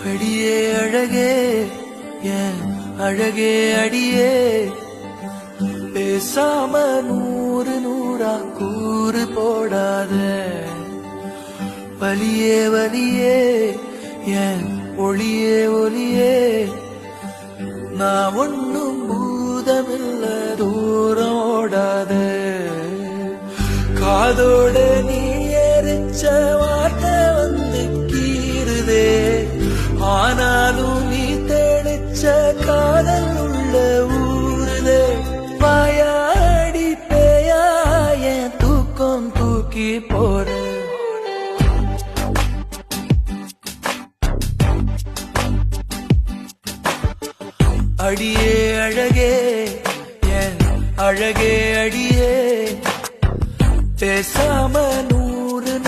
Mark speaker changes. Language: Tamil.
Speaker 1: அடியே அழகே என் அழகே அடியே பேசாம நூறு நூறா கூறு போடாத வலியே வலியே என் ஒளியே ஒளியே நான் ஒன்னும் பூதமில்ல தூரம் ஓடாத காதோட நீ எரிச்ச வார்த்தை வந்து கீறுதே ஆனாலும் நீ தெளிச்ச காதல் உள்ள ஊருதே வாயாடி பேயா என் தூக்கம் தூக்கி போற அடியே அழகே என் அழகே அடியே பேசாம